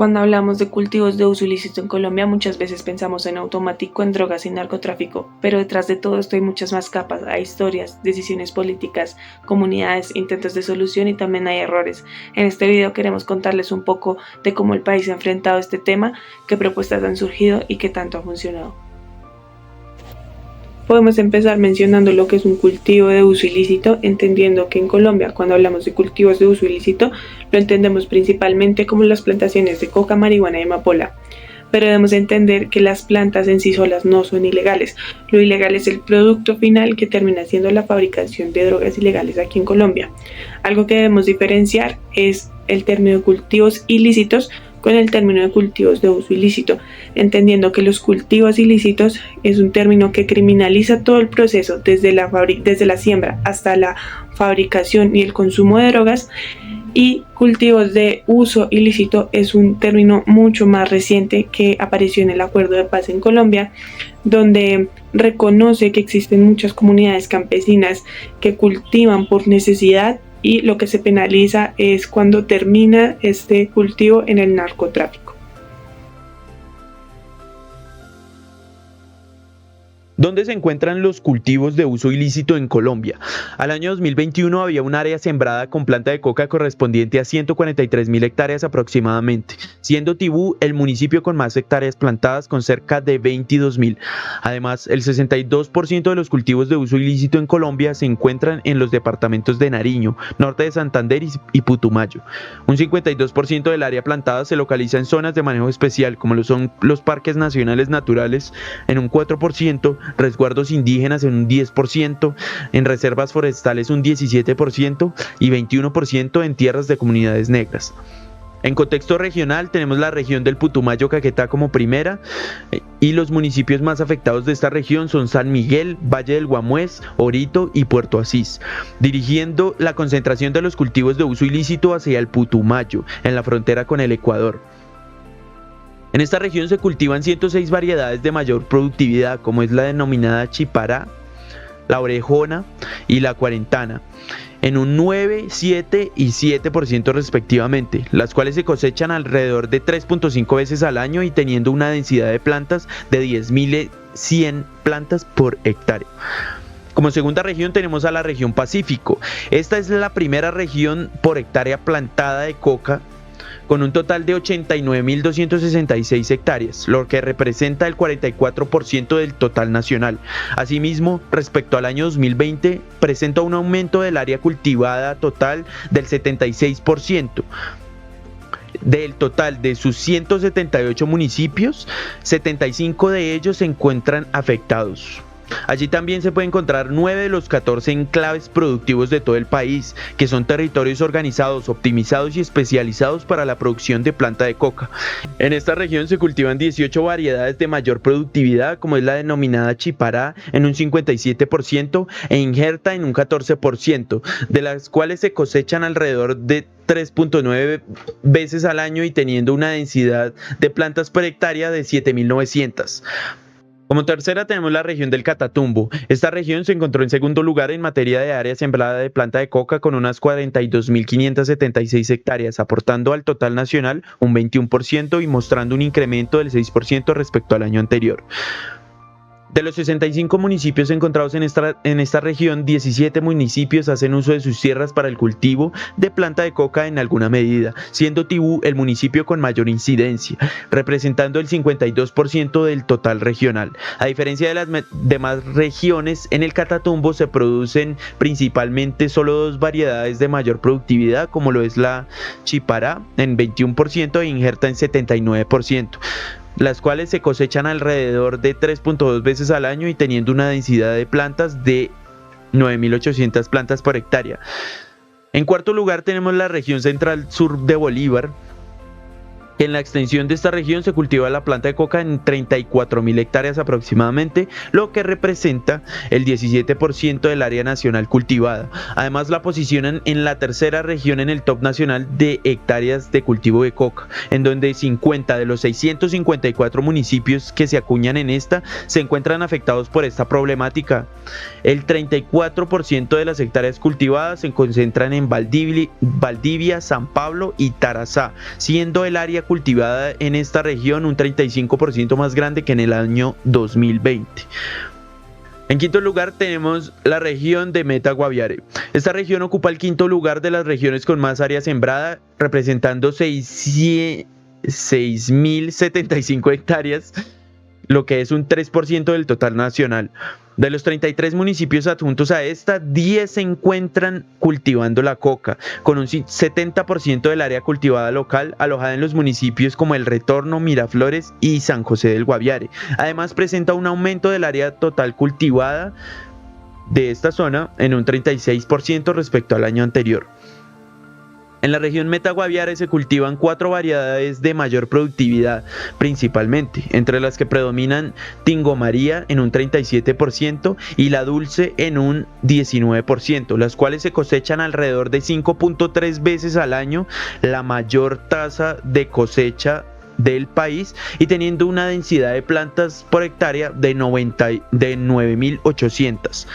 Cuando hablamos de cultivos de uso ilícito en Colombia, muchas veces pensamos en automático en drogas y narcotráfico, pero detrás de todo esto hay muchas más capas, hay historias, decisiones políticas, comunidades, intentos de solución y también hay errores. En este video queremos contarles un poco de cómo el país ha enfrentado este tema, qué propuestas han surgido y qué tanto ha funcionado. Podemos empezar mencionando lo que es un cultivo de uso ilícito, entendiendo que en Colombia, cuando hablamos de cultivos de uso ilícito, lo entendemos principalmente como las plantaciones de coca, marihuana y amapola. Pero debemos entender que las plantas en sí solas no son ilegales. Lo ilegal es el producto final que termina siendo la fabricación de drogas ilegales aquí en Colombia. Algo que debemos diferenciar es el término de cultivos ilícitos con el término de cultivos de uso ilícito, entendiendo que los cultivos ilícitos es un término que criminaliza todo el proceso desde la siembra hasta la fabricación y el consumo de drogas, y cultivos de uso ilícito es un término mucho más reciente que apareció en el Acuerdo de Paz en Colombia, donde reconoce que existen muchas comunidades campesinas que cultivan por necesidad y lo que se penaliza es cuando termina este cultivo en el narcotráfico. ¿Dónde se encuentran los cultivos de uso ilícito en Colombia? Al año 2021 había un área sembrada con planta de coca correspondiente a 143.000 hectáreas aproximadamente, siendo Tibú el municipio con más hectáreas plantadas con cerca de 22.000. Además, el 62% de los cultivos de uso ilícito en Colombia se encuentran en los departamentos de Nariño, norte de Santander y Putumayo. Un 52% del área plantada se localiza en zonas de manejo especial, como lo son los parques nacionales naturales en un 4%, resguardos indígenas en un 10%, en reservas forestales un 17% y 21% en tierras de comunidades negras. En contexto regional tenemos la región del Putumayo-Caquetá como primera y los municipios más afectados de esta región son San Miguel, Valle del Guamués, Orito y Puerto Asís, dirigiendo la concentración de los cultivos de uso ilícito hacia el Putumayo, en la frontera con el Ecuador. En esta región se cultivan 106 variedades de mayor productividad, como es la denominada Chipará, la Orejona y la Cuarentana, en un 9, 7 y 7% respectivamente, las cuales se cosechan alrededor de 3.5 veces al año y teniendo una densidad de plantas de 10.100 plantas por hectárea. Como segunda región tenemos a la región Pacífico. Esta es la primera región por hectárea plantada de coca, con un total de 89.266 hectáreas, lo que representa el 44% del total nacional. Asimismo, respecto al año 2020, presenta un aumento del área cultivada total del 76%. Del total de sus 178 municipios, 75 de ellos se encuentran afectados. Allí también se puede encontrar 9 de los 14 enclaves productivos de todo el país, que son territorios organizados, optimizados y especializados para la producción de planta de coca. En esta región se cultivan 18 variedades de mayor productividad, como es la denominada Chipará en un 57% e Injerta en un 14%, de las cuales se cosechan alrededor de 3.9 veces al año y teniendo una densidad de plantas por hectárea de 7.900. Como tercera tenemos la región del Catatumbo. Esta región se encontró en segundo lugar en materia de área sembrada de planta de coca con unas 42.576 hectáreas, aportando al total nacional un 21% y mostrando un incremento del 6% respecto al año anterior. De los 65 municipios encontrados en esta región, 17 municipios hacen uso de sus tierras para el cultivo de planta de coca en alguna medida, siendo Tibú el municipio con mayor incidencia, representando el 52% del total regional. A diferencia de las demás regiones, en el Catatumbo se producen principalmente solo dos variedades de mayor productividad, como lo es la Chipará en 21% e Injerta en 79%. Las cuales se cosechan alrededor de 3.2 veces al año y teniendo una densidad de plantas de 9.800 plantas por hectárea. En cuarto lugar tenemos la región central sur de Bolívar. En la extensión de esta región se cultiva la planta de coca en 34.000 hectáreas aproximadamente, lo que representa el 17% del área nacional cultivada. Además la posicionan en la tercera región en el top nacional de hectáreas de cultivo de coca, en donde 50 de los 654 municipios que se acuñan en esta se encuentran afectados por esta problemática. El 34% de las hectáreas cultivadas se concentran en Valdivia, San Pablo y Tarazá, siendo el área cultivada en esta región un 35% más grande que en el año 2020. En quinto lugar tenemos la región de Meta Guaviare. Esta región ocupa el quinto lugar de las regiones con más área sembrada, representando 6.075 hectáreas, lo que es un 3% del total nacional. De los 33 municipios adjuntos a esta, 10 se encuentran cultivando la coca, con un 70% del área cultivada local alojada en los municipios como El Retorno, Miraflores y San José del Guaviare. Además, presenta un aumento del área total cultivada de esta zona en un 36% respecto al año anterior. En la región Meta Guaviare se cultivan 4 variedades de mayor productividad, principalmente, entre las que predominan Tingo María en un 37% y La Dulce en un 19%, las cuales se cosechan alrededor de 5.3 veces al año, la mayor tasa de cosecha del país, y teniendo una densidad de plantas por hectárea de 9.800.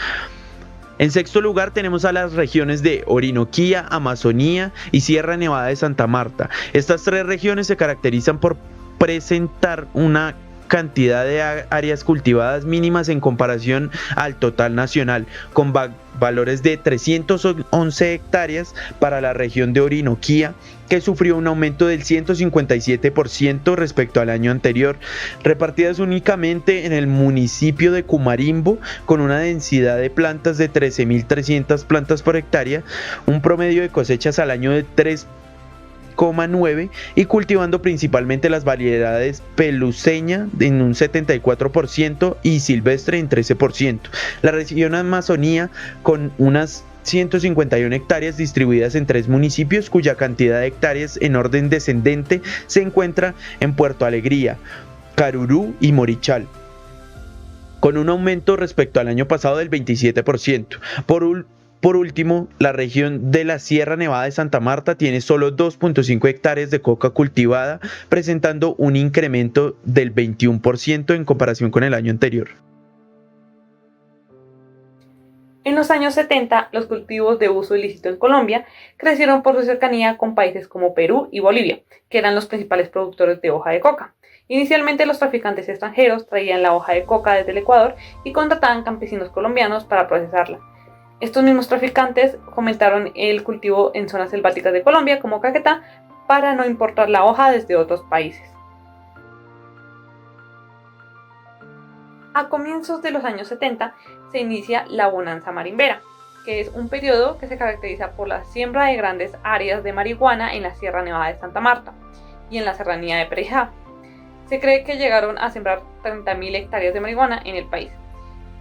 En sexto lugar tenemos a las regiones de Orinoquía, Amazonía y Sierra Nevada de Santa Marta. Estas 3 regiones se caracterizan por presentar una cantidad de áreas cultivadas mínimas en comparación al total nacional, con valores de 311 hectáreas para la región de Orinoquía, que sufrió un aumento del 157% respecto al año anterior, repartidas únicamente en el municipio de Cumarimbo, con una densidad de plantas de 13.300 plantas por hectárea, un promedio de cosechas al año de 3,9 y cultivando principalmente las variedades peluseña en un 74% y silvestre en 13%. La región Amazonía, con unas 151 hectáreas distribuidas en 3 municipios, cuya cantidad de hectáreas en orden descendente se encuentra en Puerto Alegría, Carurú y Morichal, con un aumento respecto al año pasado del 27%. Por último, la región de la Sierra Nevada de Santa Marta tiene solo 2.5 hectáreas de coca cultivada, presentando un incremento del 21% en comparación con el año anterior. En los años 70, los cultivos de uso ilícito en Colombia crecieron por su cercanía con países como Perú y Bolivia, que eran los principales productores de hoja de coca. Inicialmente, los traficantes extranjeros traían la hoja de coca desde el Ecuador y contrataban campesinos colombianos para procesarla. Estos mismos traficantes fomentaron el cultivo en zonas selváticas de Colombia, como Caquetá, para no importar la hoja desde otros países. A comienzos de los años 70 se inicia la bonanza marimbera, que es un periodo que se caracteriza por la siembra de grandes áreas de marihuana en la Sierra Nevada de Santa Marta y en la serranía de Perijá. Se cree que llegaron a sembrar 30.000 hectáreas de marihuana en el país.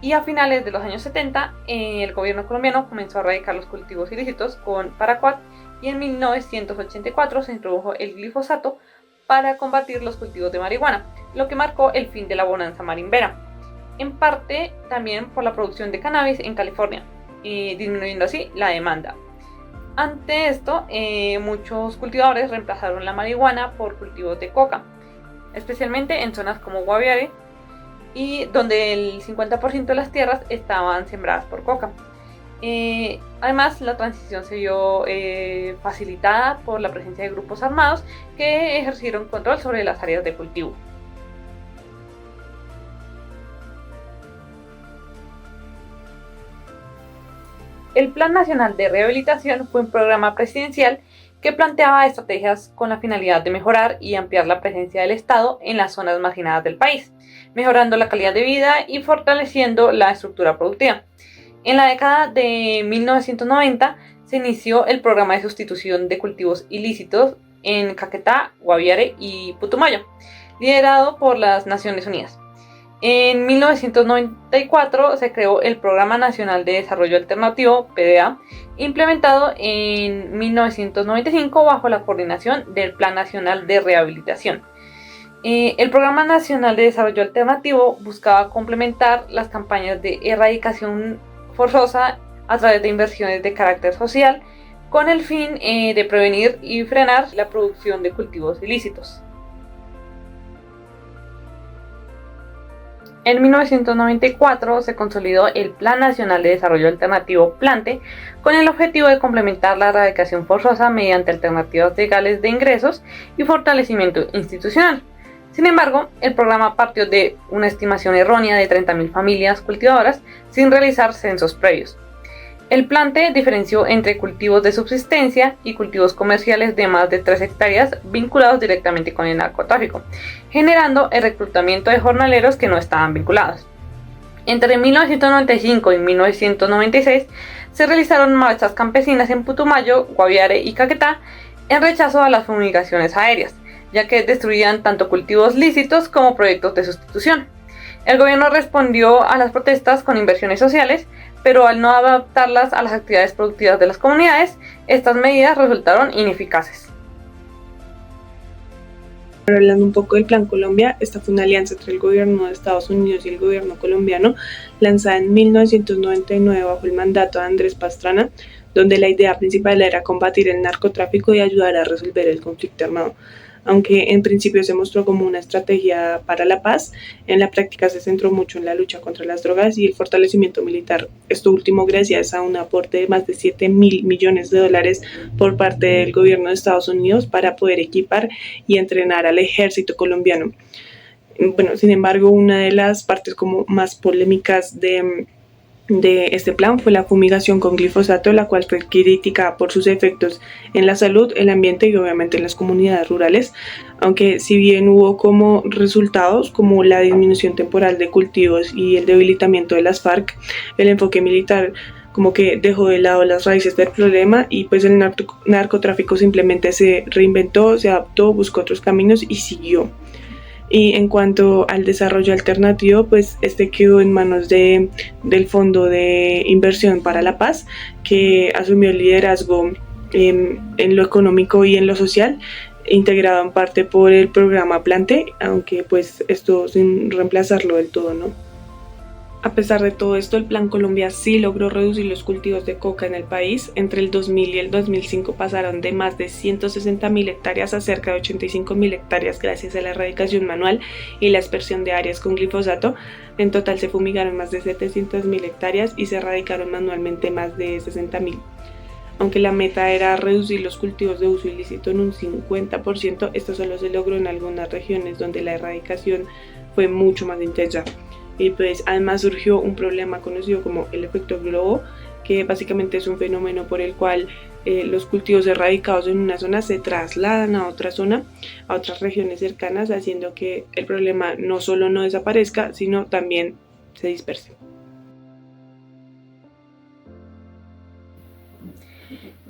Y a finales de los años 70, el gobierno colombiano comenzó a erradicar los cultivos ilícitos con paraquat, y en 1984 se introdujo el glifosato para combatir los cultivos de marihuana, lo que marcó el fin de la bonanza marimbera. En parte también por la producción de cannabis en California, disminuyendo así la demanda. Ante esto, muchos cultivadores reemplazaron la marihuana por cultivos de coca, especialmente en zonas como Guaviare, y donde el 50% de las tierras estaban sembradas por coca. Además, la transición se vio facilitada por la presencia de grupos armados que ejercieron control sobre las áreas de cultivo. El Plan Nacional de Rehabilitación fue un programa presidencial que planteaba estrategias con la finalidad de mejorar y ampliar la presencia del Estado en las zonas marginadas del país, mejorando la calidad de vida y fortaleciendo la estructura productiva. En la década de 1990 se inició el programa de sustitución de cultivos ilícitos en Caquetá, Guaviare y Putumayo, liderado por las Naciones Unidas. En 1994 se creó el Programa Nacional de Desarrollo Alternativo, PDA, implementado en 1995 bajo la coordinación del Plan Nacional de Rehabilitación. El Programa Nacional de Desarrollo Alternativo buscaba complementar las campañas de erradicación forzosa a través de inversiones de carácter social, con el fin de prevenir y frenar la producción de cultivos ilícitos. En 1994 se consolidó el Plan Nacional de Desarrollo Alternativo PLANTE con el objetivo de complementar la erradicación forzosa mediante alternativas legales de ingresos y fortalecimiento institucional. Sin embargo, el programa partió de una estimación errónea de 30.000 familias cultivadoras sin realizar censos previos. El PLANTE diferenció entre cultivos de subsistencia y cultivos comerciales de más de 3 hectáreas vinculados directamente con el narcotráfico, generando el reclutamiento de jornaleros que no estaban vinculados. Entre 1995 y 1996 se realizaron marchas campesinas en Putumayo, Guaviare y Caquetá en rechazo a las fumigaciones aéreas, ya que destruían tanto cultivos lícitos como proyectos de sustitución. El gobierno respondió a las protestas con inversiones sociales, pero al no adaptarlas a las actividades productivas de las comunidades, estas medidas resultaron ineficaces. Hablando un poco del Plan Colombia, esta fue una alianza entre el gobierno de Estados Unidos y el gobierno colombiano, lanzada en 1999 bajo el mandato de Andrés Pastrana, donde la idea principal era combatir el narcotráfico y ayudar a resolver el conflicto armado. Aunque en principio se mostró como una estrategia para la paz, en la práctica se centró mucho en la lucha contra las drogas y el fortalecimiento militar. Esto último gracias a un aporte de más de $7.000 millones por parte del gobierno de Estados Unidos para poder equipar y entrenar al ejército colombiano. Bueno, sin embargo, una de las partes como más polémicas de este plan fue la fumigación con glifosato, la cual fue criticada por sus efectos en la salud, el ambiente y obviamente en las comunidades rurales, aunque si bien hubo como resultados como la disminución temporal de cultivos y el debilitamiento de las FARC, el enfoque militar como que dejó de lado las raíces del problema y pues el narcotráfico simplemente se reinventó, se adaptó, buscó otros caminos y siguió. Y en cuanto al desarrollo alternativo, pues este quedó en manos del Fondo de Inversión para la Paz, que asumió el liderazgo en lo económico y en lo social, integrado en parte por el programa Plante, aunque pues esto sin reemplazarlo del todo, ¿no? A pesar de todo esto, el Plan Colombia sí logró reducir los cultivos de coca en el país. Entre el 2000 y el 2005 pasaron de más de 160.000 hectáreas a cerca de 85.000 hectáreas gracias a la erradicación manual y la aspersión de áreas con glifosato. En total se fumigaron más de 700.000 hectáreas y se erradicaron manualmente más de 60.000. Aunque la meta era reducir los cultivos de uso ilícito en un 50%, esto solo se logró en algunas regiones donde la erradicación fue mucho más intensa. Y pues además surgió un problema conocido como el efecto globo, que básicamente es un fenómeno por el cual los cultivos erradicados en una zona se trasladan a otra zona, a otras regiones cercanas, haciendo que el problema no solo no desaparezca, sino también se disperse.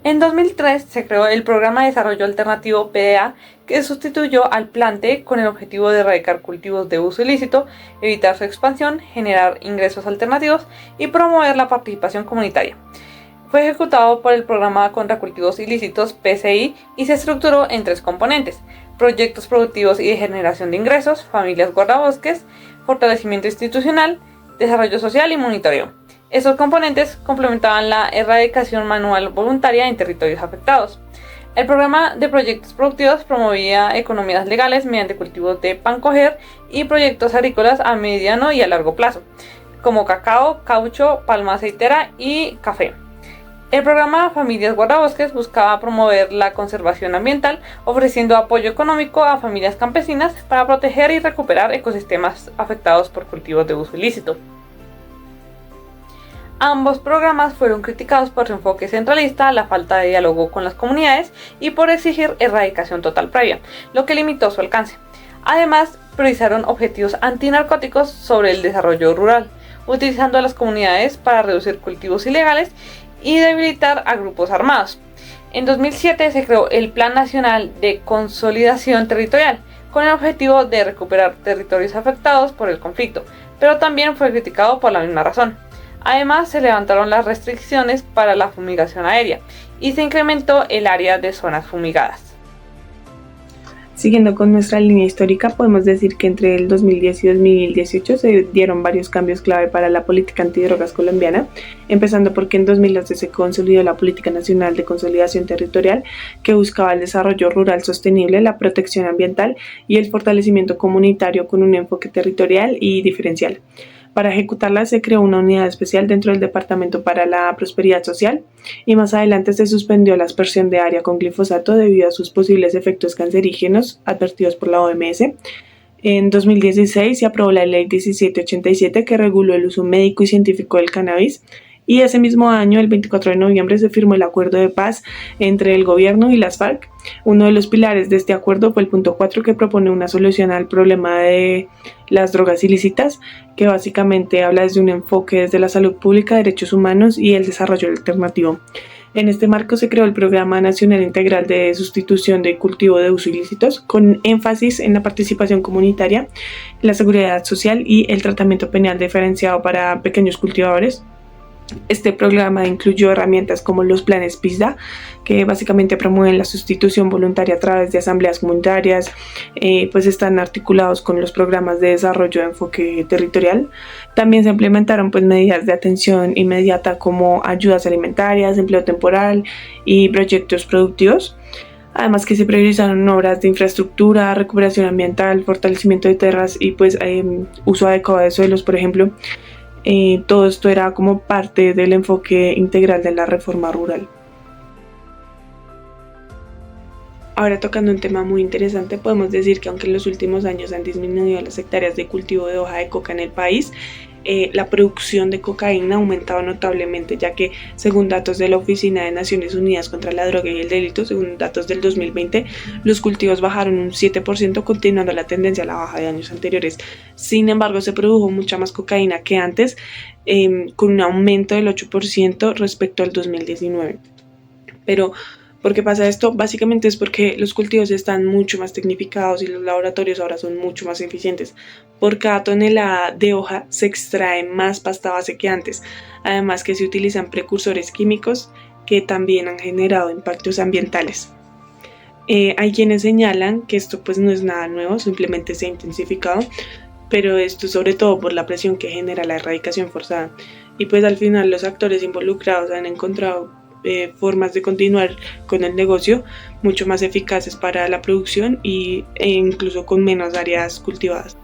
En 2003 se creó el Programa de Desarrollo Alternativo PDA, que sustituyó al Plante con el objetivo de erradicar cultivos de uso ilícito, evitar su expansión, generar ingresos alternativos y promover la participación comunitaria. Fue ejecutado por el Programa contra Cultivos Ilícitos PCI y se estructuró en 3 componentes: proyectos productivos y de generación de ingresos, familias guardabosques, fortalecimiento institucional, desarrollo social y monitoreo. Estos componentes complementaban la erradicación manual voluntaria en territorios afectados. El programa de proyectos productivos promovía economías legales mediante cultivos de pan coger y proyectos agrícolas a mediano y a largo plazo, como cacao, caucho, palma aceitera y café. El programa Familias Guardabosques buscaba promover la conservación ambiental, ofreciendo apoyo económico a familias campesinas para proteger y recuperar ecosistemas afectados por cultivos de uso ilícito. Ambos programas fueron criticados por su enfoque centralista, la falta de diálogo con las comunidades y por exigir erradicación total previa, lo que limitó su alcance. Además, priorizaron objetivos antinarcóticos sobre el desarrollo rural, utilizando a las comunidades para reducir cultivos ilegales y debilitar a grupos armados. En 2007 se creó el Plan Nacional de Consolidación Territorial, con el objetivo de recuperar territorios afectados por el conflicto, pero también fue criticado por la misma razón. Además, se levantaron las restricciones para la fumigación aérea y se incrementó el área de zonas fumigadas. Siguiendo con nuestra línea histórica, podemos decir que entre el 2010 y 2018 se dieron varios cambios clave para la política antidrogas colombiana, empezando porque en 2011 se consolidó la Política Nacional de Consolidación Territorial, que buscaba el desarrollo rural sostenible, la protección ambiental y el fortalecimiento comunitario con un enfoque territorial y diferencial. Para ejecutarla se creó una unidad especial dentro del Departamento para la Prosperidad Social y más adelante se suspendió la aspersión de área con glifosato debido a sus posibles efectos cancerígenos advertidos por la OMS. En 2016 se aprobó la Ley 1787 que reguló el uso médico y científico del cannabis. Y ese mismo año, el 24 de noviembre, se firmó el acuerdo de paz entre el gobierno y las FARC. Uno de los pilares de este acuerdo fue el punto 4, que propone una solución al problema de las drogas ilícitas, que básicamente habla desde un enfoque desde la salud pública, derechos humanos y el desarrollo alternativo. En este marco se creó el Programa Nacional Integral de Sustitución de Cultivo de Uso Ilícitos, con énfasis en la participación comunitaria, la seguridad social y el tratamiento penal diferenciado para pequeños cultivadores. Este programa incluyó herramientas como los planes PISDA, que básicamente promueven la sustitución voluntaria a través de asambleas comunitarias, pues están articulados con los programas de desarrollo de enfoque territorial. También se implementaron pues medidas de atención inmediata como ayudas alimentarias, empleo temporal y proyectos productivos. Además que se priorizaron obras de infraestructura, recuperación ambiental, fortalecimiento de tierras y pues uso adecuado de suelos, por ejemplo. Todo esto era como parte del enfoque integral de la reforma rural. Ahora, tocando un tema muy interesante, podemos decir que aunque en los últimos años han disminuido las hectáreas de cultivo de hoja de coca en el país, la producción de cocaína ha aumentado notablemente, ya que según datos de la Oficina de Naciones Unidas contra la Droga y el Delito, según datos del 2020, los cultivos bajaron un 7%, continuando la tendencia a la baja de años anteriores. Sin embargo, se produjo mucha más cocaína que antes, con un aumento del 8% respecto al 2019. Pero ¿por qué pasa esto? Básicamente es porque los cultivos están mucho más tecnificados y los laboratorios ahora son mucho más eficientes. Por cada tonelada de hoja se extrae más pasta base que antes, además que se utilizan precursores químicos que también han generado impactos ambientales. Hay quienes señalan que esto pues no es nada nuevo, simplemente se ha intensificado, pero esto sobre todo por la presión que genera la erradicación forzada. Y pues al final los actores involucrados han encontrado formas de continuar con el negocio mucho más eficaces para la producción e incluso con menos áreas cultivadas.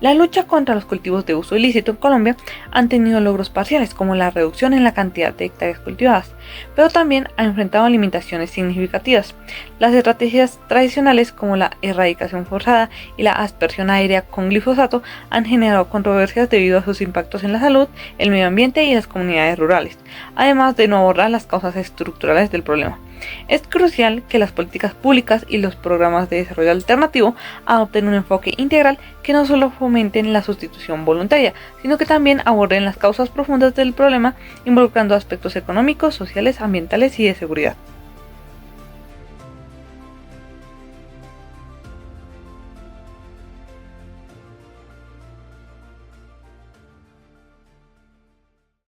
La lucha contra los cultivos de uso ilícito en Colombia han tenido logros parciales, como la reducción en la cantidad de hectáreas cultivadas, pero también ha enfrentado limitaciones significativas. Las estrategias tradicionales, como la erradicación forzada y la aspersión aérea con glifosato, han generado controversias debido a sus impactos en la salud, el medio ambiente y las comunidades rurales, además de no abordar las causas estructurales del problema. Es crucial que las políticas públicas y los programas de desarrollo alternativo adopten un enfoque integral que no solo fomenten la sustitución voluntaria, sino que también aborden las causas profundas del problema, involucrando aspectos económicos, sociales, ambientales y de seguridad.